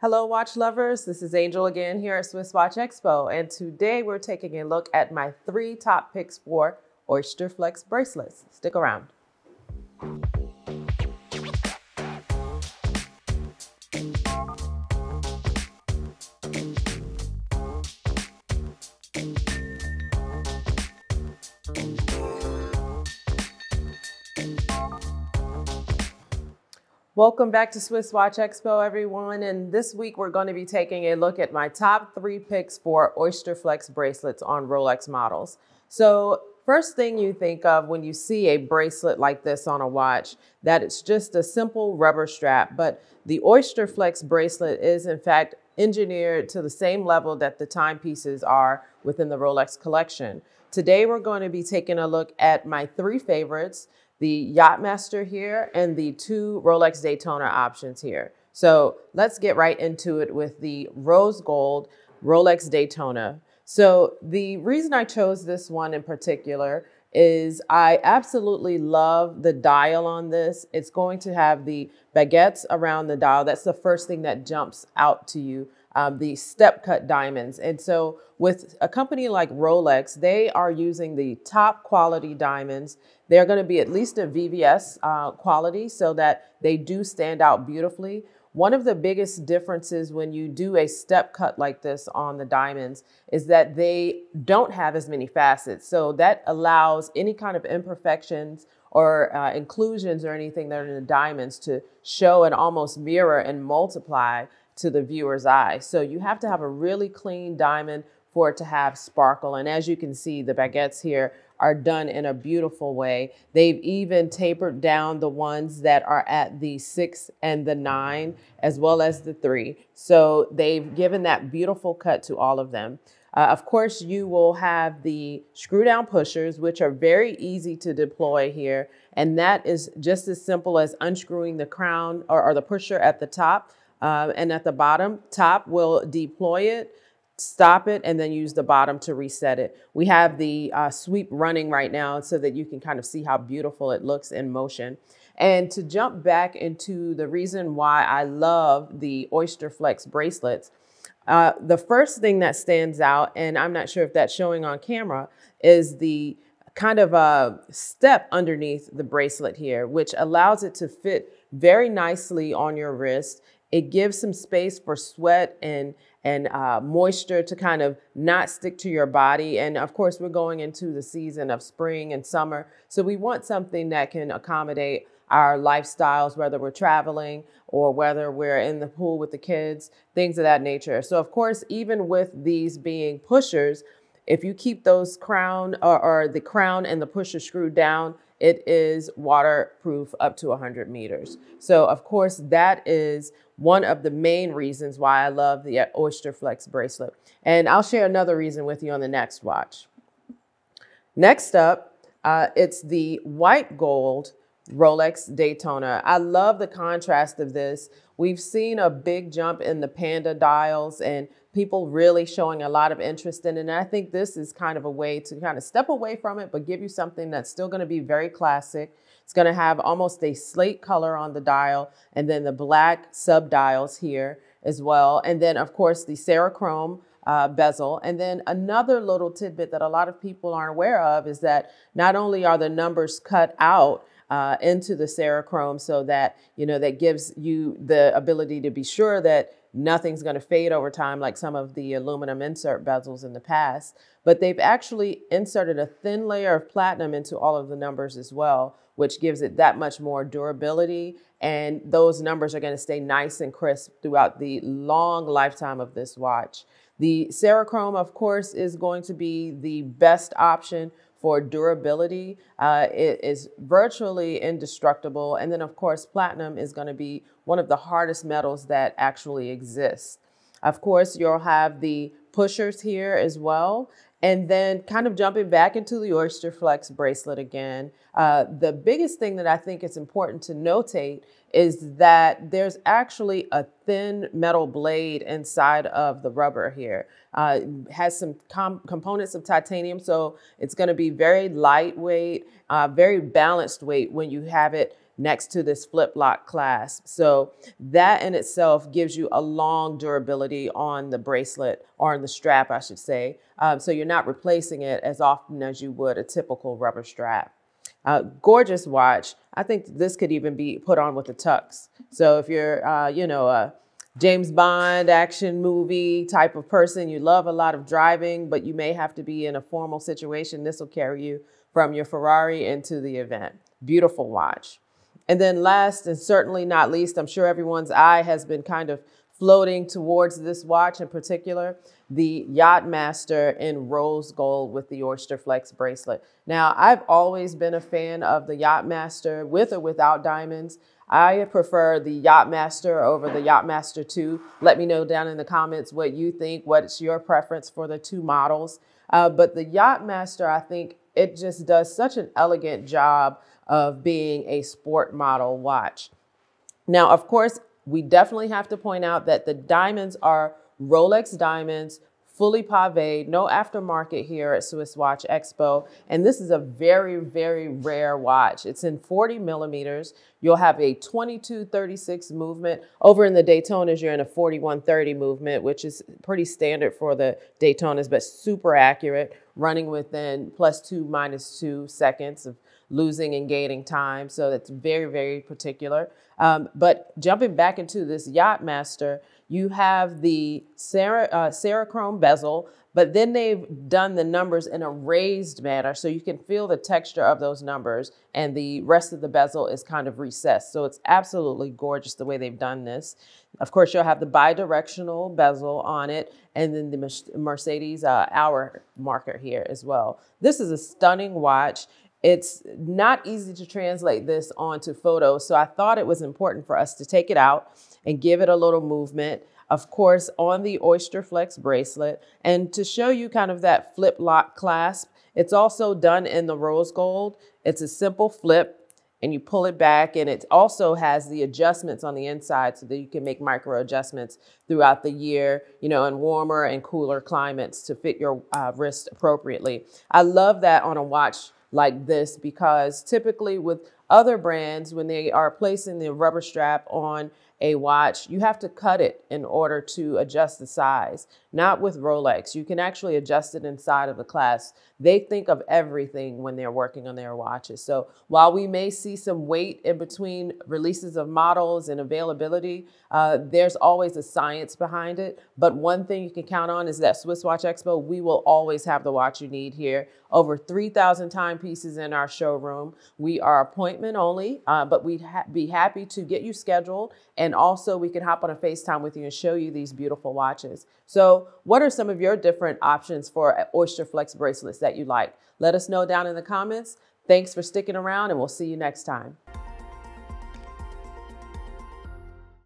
Hello, watch lovers. This is Angel again here at SwissWatchExpo, and today we're taking a look at my 3 top picks for Oysterflex bracelets. Stick around. Welcome back to SwissWatchExpo, everyone. And this week we're going to be taking a look at my top 3 picks for Oysterflex bracelets on Rolex models. So first thing you think of when you see a bracelet like this on a watch, that it's just a simple rubber strap. But the Oysterflex bracelet is in fact engineered to the same level that the timepieces are within the Rolex collection. Today we're going to be taking a look at my 3 favorites, the Yachtmaster here and the 2 Rolex Daytona options here. So let's get right into it with the rose gold Rolex Daytona. So the reason I chose this one in particular is I absolutely love the dial on this. It's going to have the baguettes around the dial. That's the first thing that jumps out to you. The step cut diamonds. And so with a company like Rolex, they are using the top quality diamonds. They're going to be at least a VVS quality so that they do stand out beautifully. One of the biggest differences when you do a step cut like this on the diamonds is that they don't have as many facets. So that allows any kind of imperfections or inclusions or anything that are in the diamonds to show and almost mirror and multiply to the viewer's eye. So you have to have a really clean diamond for it to have sparkle. And as you can see, the baguettes here are done in a beautiful way. They've even tapered down the ones that are at the 6 and the 9, as well as the 3. So they've given that beautiful cut to all of them. Of course, you will have the screw down pushers, which are very easy to deploy here. And that is just as simple as unscrewing the crown or the pusher at the top. And at the bottom, top will deploy it, stop it, and then use the bottom to reset it. We have the sweep running right now so that you can kind of see how beautiful it looks in motion. And to jump back into the reason why I love the Oysterflex bracelets, the first thing that stands out, and I'm not sure if that's showing on camera, is the kind of a step underneath the bracelet here, which allows it to fit very nicely on your wrist. It gives some space for sweat and moisture to kind of not stick to your body. And of course, we're going into the season of spring and summer. So we want something that can accommodate our lifestyles, whether we're traveling or whether we're in the pool with the kids, things of that nature. So of course, even with these being pushers, if you keep those crown or the crown and the pusher screwed down, it is waterproof up to 100 meters. So of course, that is one of the main reasons why I love the Oysterflex bracelet. And I'll share another reason with you on the next watch. Next up, it's the white gold Rolex Daytona. I love the contrast of this. We've seen a big jump in the panda dials and people really showing a lot of interest in it. And I think this is kind of a way to kind of step away from it, but give you something that's still going to be very classic. It's going to have almost a slate color on the dial and then the black sub dials here as well. And then of course the Cerachrome bezel. And then another little tidbit that a lot of people aren't aware of is that not only are the numbers cut out into the Cerachrome so that, you know, that gives you the ability to be sure that nothing's going to fade over time like some of the aluminum insert bezels in the past, but they've actually inserted a thin layer of platinum into all of the numbers as well, which gives it that much more durability. And those numbers are going to stay nice and crisp throughout the long lifetime of this watch. The Cerachrome, of course, is going to be the best option for durability. It is virtually indestructible. And then of course, platinum is going to be one of the hardest metals that actually exists. Of course, you'll have the pushers here as well. And then kind of jumping back into the Oysterflex bracelet again, the biggest thing that I think is important to notate is that there's actually a thin metal blade inside of the rubber here. It has some components of titanium, so it's going to be very lightweight, very balanced weight when you have it next to this flip lock clasp. So that in itself gives you a long durability on the bracelet, or on the strap, I should say. So you're not replacing it as often as you would a typical rubber strap. Gorgeous watch. I think this could even be put on with a tux. So if you're, a James Bond action movie type of person, you love a lot of driving, but you may have to be in a formal situation, this will carry you from your Ferrari into the event. Beautiful watch. And then last and certainly not least, I'm sure everyone's eye has been kind of floating towards this watch in particular, the Yachtmaster in rose gold with the Oysterflex bracelet. Now, I've always been a fan of the Yachtmaster with or without diamonds. I prefer the Yachtmaster over the Yachtmaster 2. Let me know down in the comments what you think, what's your preference for the two models. But the Yachtmaster, I think it just does such an elegant job of being a sport model watch. Now, of course, we definitely have to point out that the diamonds are Rolex diamonds, fully paved, no aftermarket here at SwissWatchExpo. And this is a very, very rare watch. It's in 40 millimeters. You'll have a 2236 movement. Over in the Daytonas, you're in a 4130 movement, which is pretty standard for the Daytonas, but super accurate, running within +2, -2 seconds of losing and gaining time. So that's very, very particular. But jumping back into this Yachtmaster, you have the Cerachrome bezel, but then they've done the numbers in a raised manner so you can feel the texture of those numbers, and the rest of the bezel is kind of recessed. So it's absolutely gorgeous the way they've done this. Of course, you'll have the bi-directional bezel on it, and then the Mercedes hour marker here as well. This is a stunning watch. It's not easy to translate this onto photos, so I thought it was important for us to take it out and give it a little movement, of course, on the Oysterflex bracelet, and to show you kind of that flip lock clasp. It's also done in the rose gold. It's a simple flip, and you pull it back, and it also has the adjustments on the inside so that you can make micro adjustments throughout the year, in warmer and cooler climates to fit your wrist appropriately. I love that on a watch like this, because typically with other brands, when they are placing the rubber strap on a watch, you have to cut it in order to adjust the size. Not with Rolex. You can actually adjust it inside of the clasp. They think of everything when they're working on their watches. So while we may see some wait in between releases of models and availability, there's always a science behind it. But one thing you can count on is that SwissWatchExpo, we will always have the watch you need here. Over 3,000 timepieces in our showroom. We are appointment only, but we'd be happy to get you scheduled. And also we can hop on a FaceTime with you and show you these beautiful watches. So what are some of your different options for Oysterflex bracelets that you like? Let us know down in the comments. Thanks for sticking around, and we'll see you next time.